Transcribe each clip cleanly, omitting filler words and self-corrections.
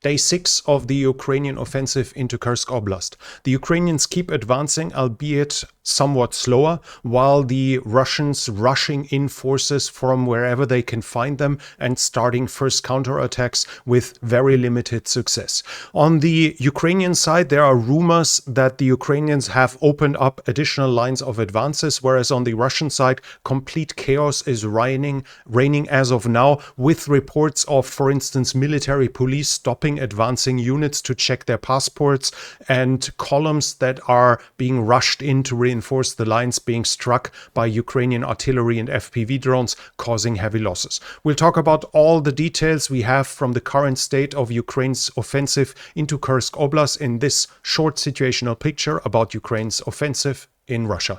day 6 of the Ukrainian offensive into Kursk Oblast. The Ukrainians keep advancing, albeit somewhat slower, while the Russians rushing in forces from wherever they can find them and starting first counterattacks with very limited success. On the Ukrainian side, there are rumors that the Ukrainians have opened up additional lines of advances, whereas on the Russian side, complete chaos is reigning as of now, with reports of, for instance, military police stopping advancing units to check their passports, and columns that are being rushed in to reinforce the lines being struck by Ukrainian artillery and FPV drones, causing heavy losses. We'll talk about all the details we have from the current state of Ukraine's offensive into Kursk Oblast in this short situational picture about Ukraine's offensive in Russia.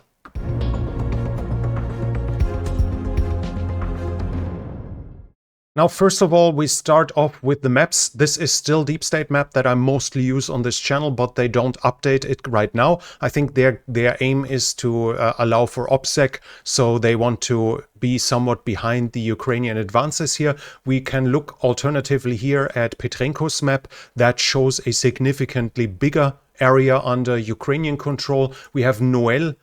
Now, first of all, we start off with the maps. This is still Deep State map that I mostly use on this channel, but they don't update it right now. I think their aim is to allow for OPSEC, so they want to be somewhat behind the Ukrainian advances here. We can look alternatively here at Petrenko's map that shows a significantly bigger area under Ukrainian control. We have Noel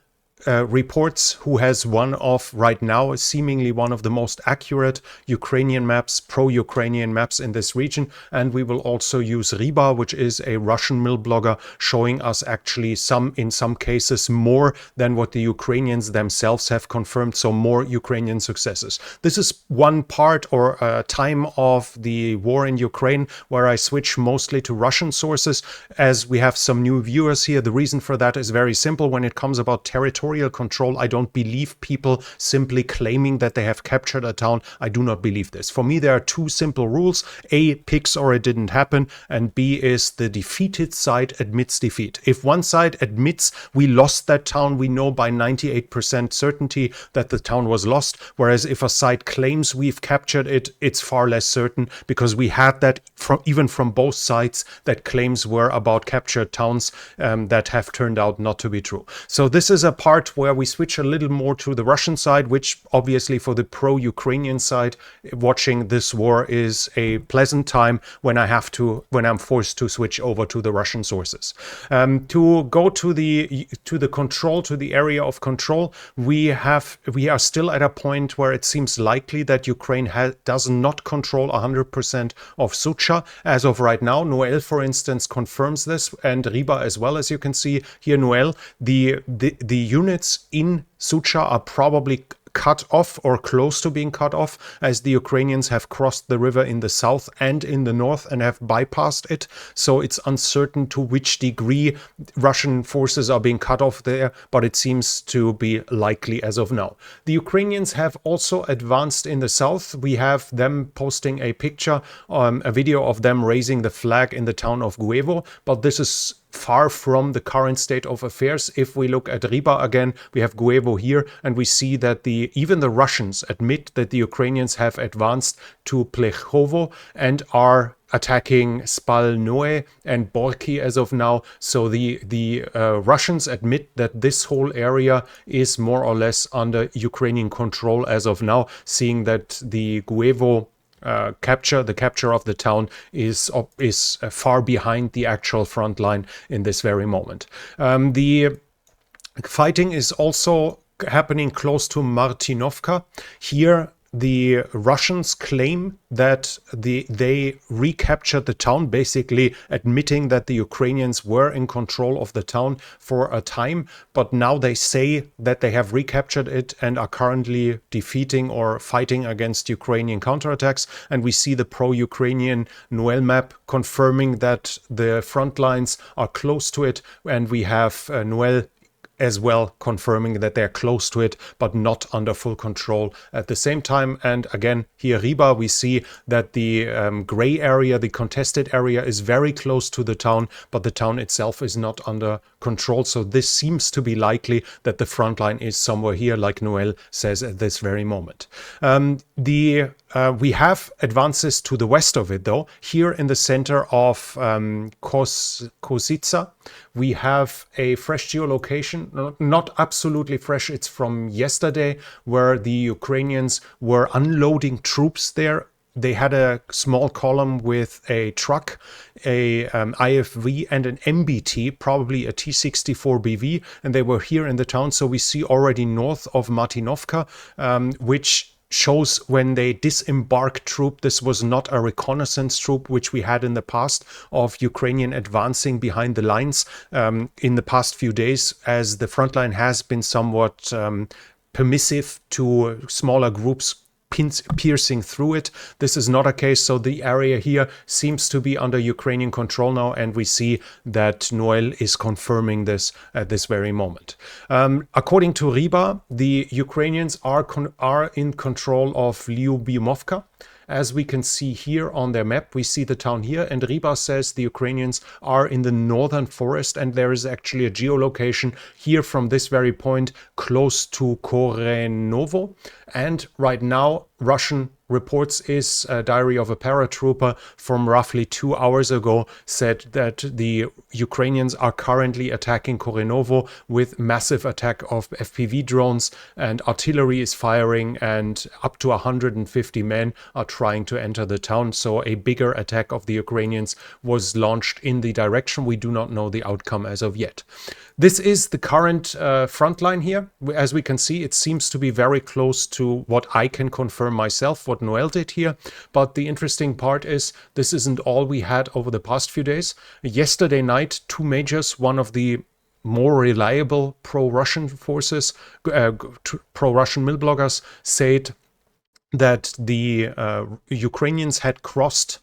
reports, who has one of, right now, seemingly one of the most accurate Ukrainian maps, pro-Ukrainian maps in this region. And we will also use Riba, which is a Russian mill blogger, showing us actually in some cases more than what the Ukrainians themselves have confirmed, so more Ukrainian successes. This is one part or time of the war in Ukraine where I switch mostly to Russian sources, as we have some new viewers here. The reason for that is very simple. When it comes about territorial control, I don't believe people simply claiming that they have captured a town. I do not believe this. For me, there are two simple rules. A, pigs or it didn't happen, and B is the defeated side admits defeat. If one side admits we lost that town, we know by 98% certainty that the town was lost, whereas if a side claims we've captured it, it's far less certain, because we had that even from both sides, that claims were about captured towns that have turned out not to be true. So this is a part where we switch a little more to the Russian side, which obviously for the pro-Ukrainian side, watching this war is a pleasant time when I'm forced to switch over to the Russian sources. To go to the area of control, we are still at a point where it seems likely that Ukraine does not control 100% of Sucha as of right now. Noel, for instance, confirms this, and Riba as well, as you can see here. Noel, the units in Sucha are probably cut off or close to being cut off, as the Ukrainians have crossed the river in the south and in the north and have bypassed it. So it's uncertain to which degree Russian forces are being cut off there, but it seems to be likely as of now. The Ukrainians have also advanced in the south. We have them posting a picture, a video of them raising the flag in the town of Guevo, but this is far from the current state of affairs. If we look at Riba again, we have Guevo here, and we see that even the Russians admit that the Ukrainians have advanced to Plechovo and are attacking Spalnoe and Borki as of now. So the Russians admit that this whole area is more or less under Ukrainian control as of now, seeing that the Guevo the capture of the town is far behind the actual front line in this very moment. The fighting is also happening close to Martinovka. Here, the Russians claim that they recaptured the town, basically admitting that the Ukrainians were in control of the town for a time, but now they say that they have recaptured it and are currently defeating or fighting against Ukrainian counterattacks. And we see the pro-Ukrainian Noel map confirming that the front lines are close to it, and we have Noel as well confirming that they're close to it but not under full control at the same time. And again, here Riba, we see that the gray area, the contested area, is very close to the town, but the town itself is not under control. So this seems to be likely that the front line is somewhere here, like Noel says at this very moment. We have advances to the west of it, though. Here in the center of Kosica, we have a fresh geolocation, not absolutely fresh, it's from yesterday, where the Ukrainians were unloading troops there they had a small column with a truck, a IFV, and an MBT, probably a T-64BV, and they were here in the town. So we see already north of Martinovka, which shows when they disembarked troop. This was not a reconnaissance troop, which we had in the past of Ukrainian advancing behind the lines in the past few days, as the front line has been somewhat permissive to smaller groups piercing through it. This is not a case, so the area here seems to be under Ukrainian control now, and we see that Noel is confirming this at this very moment. According to Riba, the Ukrainians are in control of Lyubimovka. As we can see here on their map, we see the town here, and Riba says the Ukrainians are in the northern forest, and there is actually a geolocation here from this very point close to Korenovo. And right now, Russian reports is a diary of a paratrooper from roughly 2 hours ago said that the Ukrainians are currently attacking Korenovo with massive attack of FPV drones, and artillery is firing, and up to 150 men are trying to enter the town. So a bigger attack of the Ukrainians was launched in the direction. We do not know the outcome as of yet. This is the current front line here. As we can see, it seems to be very close to what I can confirm myself, what Noel did here. But the interesting part is this isn't all we had over the past few days. Yesterday night, two majors, one of the more reliable pro-Russian forces, pro-Russian mill bloggers, said that the Ukrainians had crossed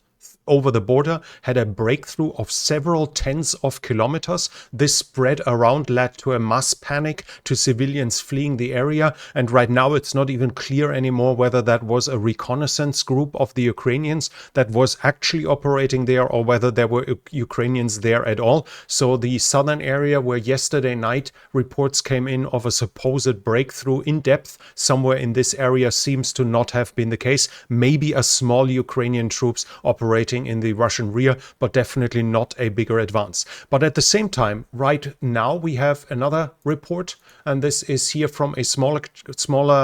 over the border, had a breakthrough of several tens of kilometers. This spread around, led to a mass panic, to civilians fleeing the area. And right now it's not even clear anymore whether that was a reconnaissance group of the Ukrainians that was actually operating there, or whether there were Ukrainians there at all. So the southern area where yesterday night reports came in of a supposed breakthrough in depth somewhere in this area seems to not have been the case. Maybe a small Ukrainian troops operating in the Russian rear, but definitely not a bigger advance. But at the same time, right now we have another report, and this is here from a smaller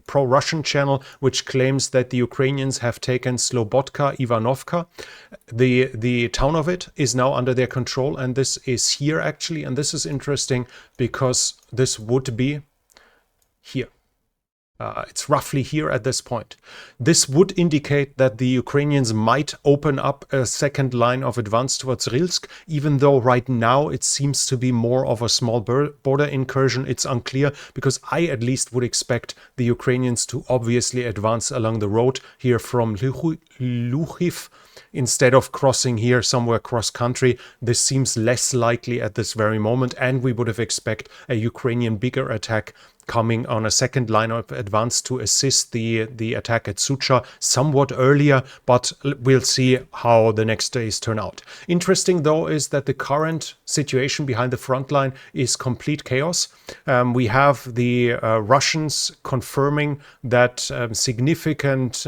pro-Russian channel, which claims that the Ukrainians have taken Slobodka Ivanovka. The town of it is now under their control, and this is here actually, and this is interesting because this would be here. It's roughly here at this point. This would indicate that the Ukrainians might open up a second line of advance towards Rilsk, even though right now it seems to be more of a small border incursion. It's unclear, because I at least would expect the Ukrainians to obviously advance along the road here from Luhiv instead of crossing here somewhere cross country. This seems less likely at this very moment, and we would have expect a Ukrainian bigger attack coming on a second line of advance to assist the attack at Sucha somewhat earlier, but we'll see how the next days turn out. Interesting, though, is that the current situation behind the front line is complete chaos. We have the Russians confirming that significant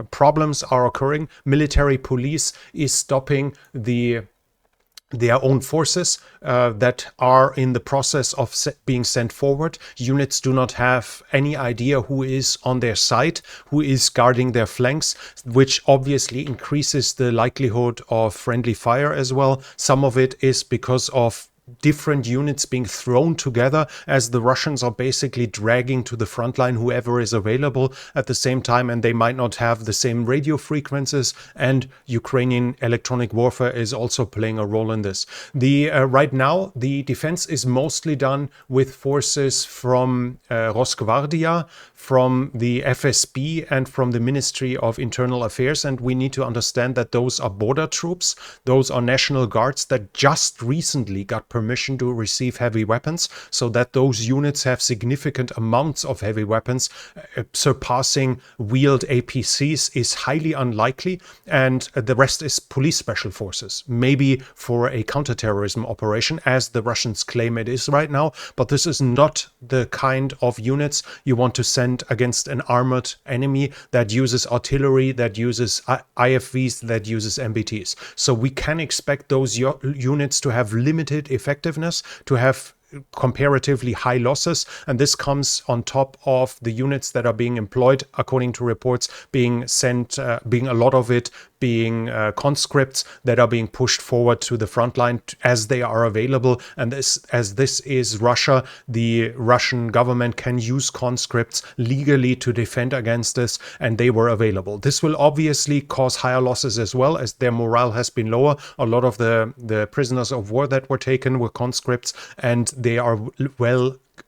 problems are occurring. Military police is stopping their own forces that are in the process of being sent forward. Units do not have any idea who is on their side, who is guarding their flanks, which obviously increases the likelihood of friendly fire as well. Some of it is because of different units being thrown together, as the Russians are basically dragging to the front line whoever is available at the same time, and they might not have the same radio frequencies, and Ukrainian electronic warfare is also playing a role in this. Right now the defense is mostly done with forces from Rosgvardia, from the FSB, and from the Ministry of Internal Affairs, and we need to understand that those are border troops. Those are National Guards that just recently got permission to receive heavy weapons, so that those units have significant amounts of heavy weapons. Surpassing wheeled APCs is highly unlikely, and the rest is police special forces, maybe for a counterterrorism operation, as the Russians claim it is right now. But this is not the kind of units you want to send against an armored enemy that uses artillery, that uses IFVs, that uses MBTs. So we can expect those units to have limited effectiveness, to have comparatively high losses, and this comes on top of the units that are being employed, according to reports, being sent, being a lot of it being conscripts that are being pushed forward to the front line as they are available. And as this is Russia, the Russian government can use conscripts legally to defend against this, and they were available. This will obviously cause higher losses as well, as their morale has been lower. A lot of the prisoners of war that were taken were conscripts, and they are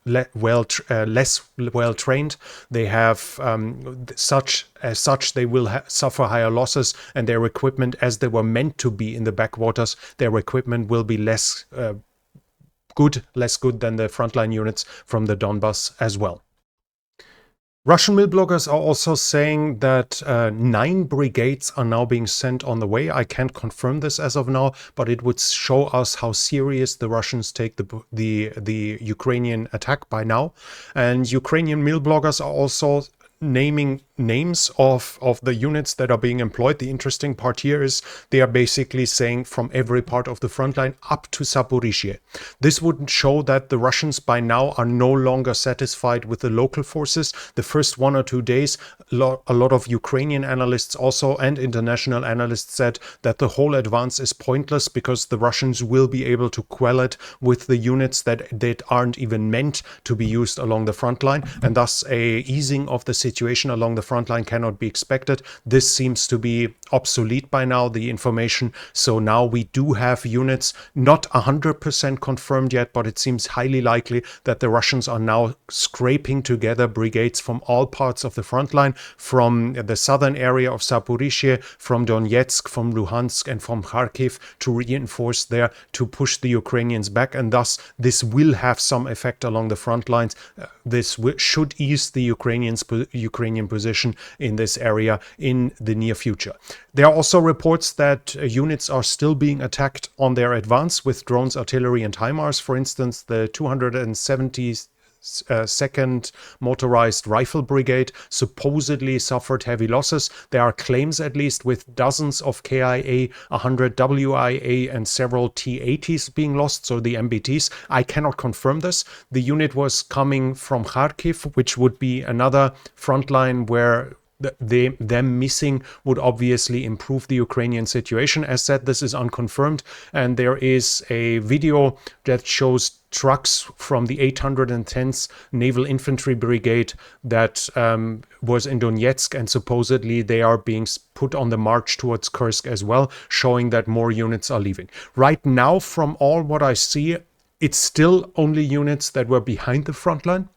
less well trained. They have they will suffer higher losses, and their equipment, as they were meant to be in the backwaters, their equipment will be less good than the frontline units from the Donbass as well. Russian mill bloggers are also saying that 9 brigades are now being sent on the way. I can't confirm this as of now, but it would show us how serious the Russians take the Ukrainian attack by now. And Ukrainian mill bloggers are also naming names of the units that are being employed. The interesting part here is they are basically saying from every part of the front line up to Zaporizhzhia. This would show that the Russians by now are no longer satisfied with the local forces. The first 1 or 2 days, a lot of Ukrainian analysts also and international analysts said that the whole advance is pointless because the Russians will be able to quell it with the units that aren't even meant to be used along the front line, and thus a easing of the situation along the front line cannot be expected. This seems to be obsolete by now, the information. So now we do have units, not 100% confirmed yet, but it seems highly likely that the Russians are now scraping together brigades from all parts of the front line, from the southern area of Zaporizhzhia, from Donetsk, from Luhansk, and from Kharkiv, to reinforce there, to push the Ukrainians back, and thus this will have some effect along the front lines. This should ease the Ukrainian position in this area in the near future. There are also reports that units are still being attacked on their advance with drones, artillery, and HIMARS. For instance, the 272nd Motorized Rifle Brigade supposedly suffered heavy losses. There are claims, at least, with dozens of KIA, 100 WIA, and several T-80s being lost, so the MBTs. I cannot confirm this. The unit was coming from Kharkiv, which would be another front line where them missing would obviously improve the Ukrainian situation. As said, this is unconfirmed, and there is a video that shows trucks from the 810th Naval Infantry Brigade that was in Donetsk, and supposedly they are being put on the march towards Kursk as well, showing that more units are leaving. Right now, from all what I see, it's still only units that were behind the front line.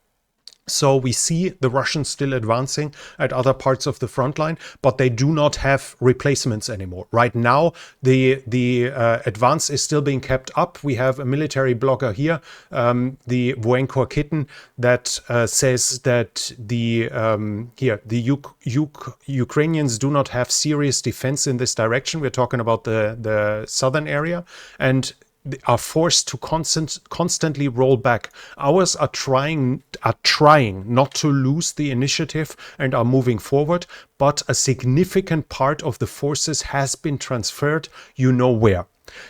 So we see the Russians still advancing at other parts of the front line, but they do not have replacements anymore. Right now, the advance is still being kept up. We have a military blogger here, the Voenkor Kitten, that says that the Ukrainians do not have serious defense in this direction. We're talking about the southern area, and are forced to constantly roll back. Ours are trying not to lose the initiative and are moving forward, but a significant part of the forces has been transferred, you know where.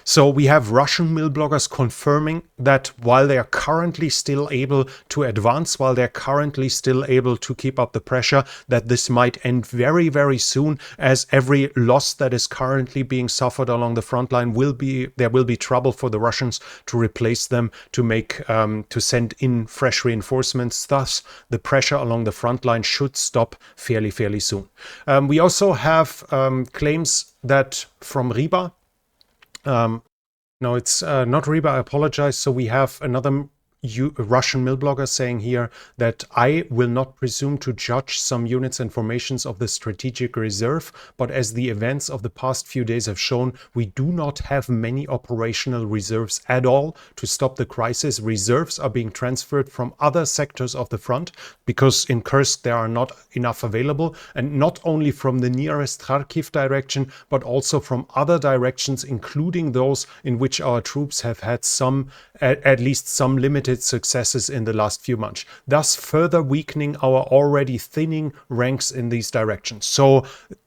So we have Russian mill bloggers confirming that while they are currently still able to advance, while they're currently still able to keep up the pressure, that this might end very, very soon, as every loss that is currently being suffered along the front line there will be trouble for the Russians to replace them, to send in fresh reinforcements. Thus, the pressure along the front line should stop fairly soon. We also have claims that from Riba. No, it's not Reba, I apologize. So we have another Russian mill blogger saying here that I will not presume to judge some units and formations of the strategic reserve, but as the events of the past few days have shown, we do not have many operational reserves at all to stop the crisis. Reserves are being transferred from other sectors of the front because in Kursk there are not enough available, and not only from the nearest Kharkiv direction, but also from other directions, including those in which our troops have had at least some limited successes in the last few months, thus further weakening our already thinning ranks in these directions. So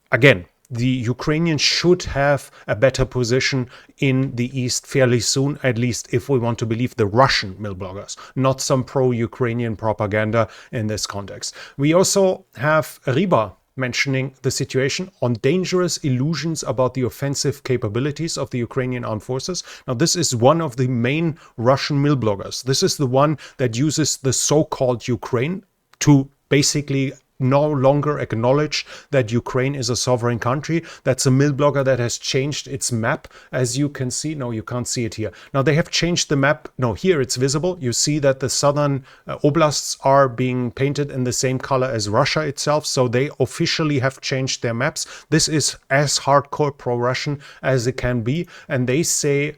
again, the Ukrainians should have a better position in the east fairly soon, at least if we want to believe the Russian mill bloggers, not some pro-Ukrainian propaganda in this context. We also have Riba mentioning the situation on dangerous illusions about the offensive capabilities of the Ukrainian armed forces. Now, this is one of the main Russian mill bloggers. This is the one that uses the so-called Ukraine to basically no longer acknowledge that Ukraine is a sovereign country. That's a mill blogger that has changed its map, as you can see. No, you can't see it here. Now they have changed the map. No, here it's visible. You see that the southern oblasts are being painted in the same color as Russia itself. So they officially have changed their maps. This is as hardcore pro-Russian as it can be. And they say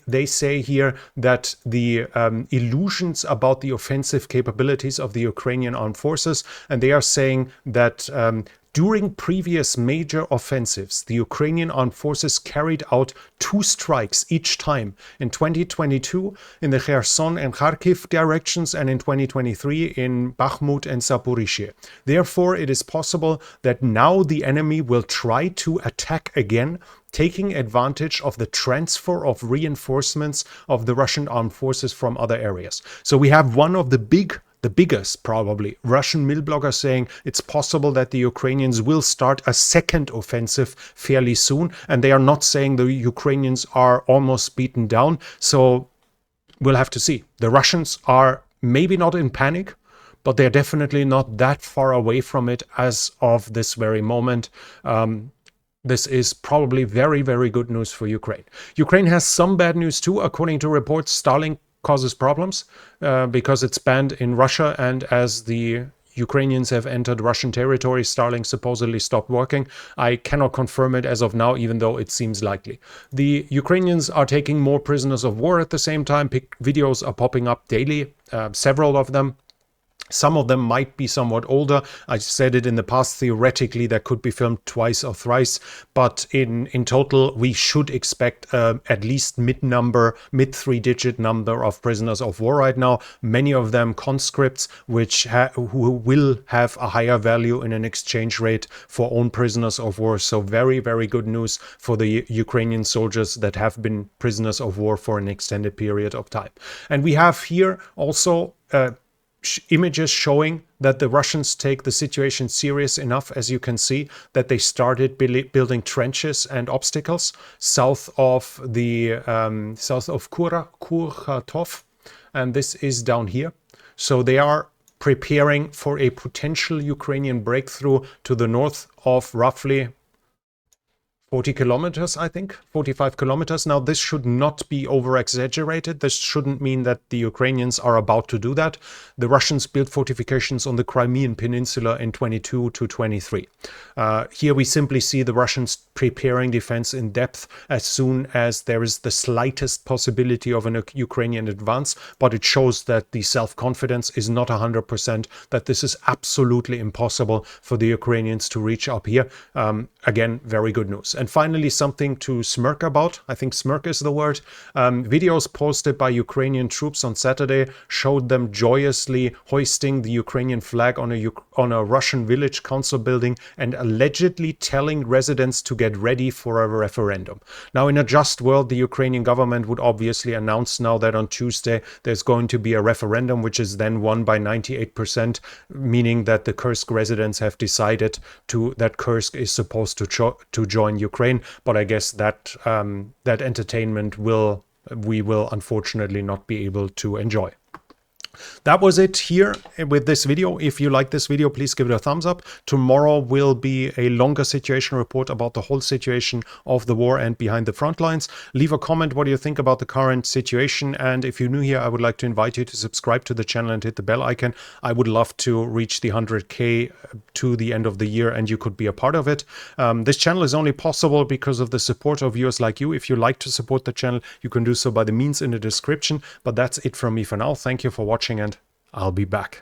here that the illusions about the offensive capabilities of the Ukrainian armed forces, and they are saying that during previous major offensives, the Ukrainian armed forces carried out 2 strikes each time, in 2022 in the Kherson and Kharkiv directions, and in 2023 in Bakhmut and Zaporizhzhia. Therefore, it is possible that now the enemy will try to attack again, taking advantage of the transfer of reinforcements of the Russian armed forces from other areas. So we have one of the biggest probably Russian mill blogger saying it's possible that the Ukrainians will start a second offensive fairly soon, and they are not saying the Ukrainians are almost beaten down. So we'll have to see. The Russians are maybe not in panic, but they're definitely not that far away from it as of this very moment. This is probably very, very good news for Ukraine. Ukraine has some bad news too. According to reports, Starlink causes problems because it's banned in Russia, and as the Ukrainians have entered Russian territory, Starlink supposedly stopped working. I cannot confirm it as of now, even though it seems likely. The Ukrainians are taking more prisoners of war at the same time. Videos are popping up daily, several of them. Some of them might be somewhat older. I said it in the past, theoretically, that could be filmed twice or thrice. But in total, we should expect at least mid 3-digit number of prisoners of war right now. Many of them conscripts, who will have a higher value in an exchange rate for own prisoners of war. So very, very good news for the Ukrainian soldiers that have been prisoners of war for an extended period of time. And we have here also images showing that the Russians take the situation serious enough, as you can see, that they started building trenches and obstacles south of Kursk-Offensive, and this is down here. So they are preparing for a potential Ukrainian breakthrough to the north of roughly 40 kilometers, I think, 45 kilometers. Now, this should not be over-exaggerated. This shouldn't mean that the Ukrainians are about to do that. The Russians built fortifications on the Crimean Peninsula in 22 to 23. Here we simply see the Russians preparing defense in depth as soon as there is the slightest possibility of an Ukrainian advance, but it shows that the self-confidence is not 100%, that this is absolutely impossible for the Ukrainians to reach up here. Again, very good news. And finally, something to smirk about. I think smirk is the word. Videos posted by Ukrainian troops on Saturday showed them joyously hoisting the Ukrainian flag on a Russian village council building and allegedly telling residents to get ready for a referendum. Now, in a just world, the Ukrainian government would obviously announce now that on Tuesday there's going to be a referendum, which is then won by 98%, meaning that the Kursk residents have decided that Kursk is supposed to join Ukraine. But I guess that that entertainment we will unfortunately not be able to enjoy. That was it here with this video. If you like this video, please give it a thumbs up. Tomorrow will be a longer situation report about the whole situation of the war and behind the front lines. Leave a comment what you think about the current situation. And if you're new here, I would like to invite you to subscribe to the channel and hit the bell icon. I would love to reach the 100K to the end of the year, and you could be a part of it. This channel is only possible because of the support of viewers like you. If you like to support the channel, you can do so by the means in the description. But that's it from me for now. Thank you for watching, and I'll be back.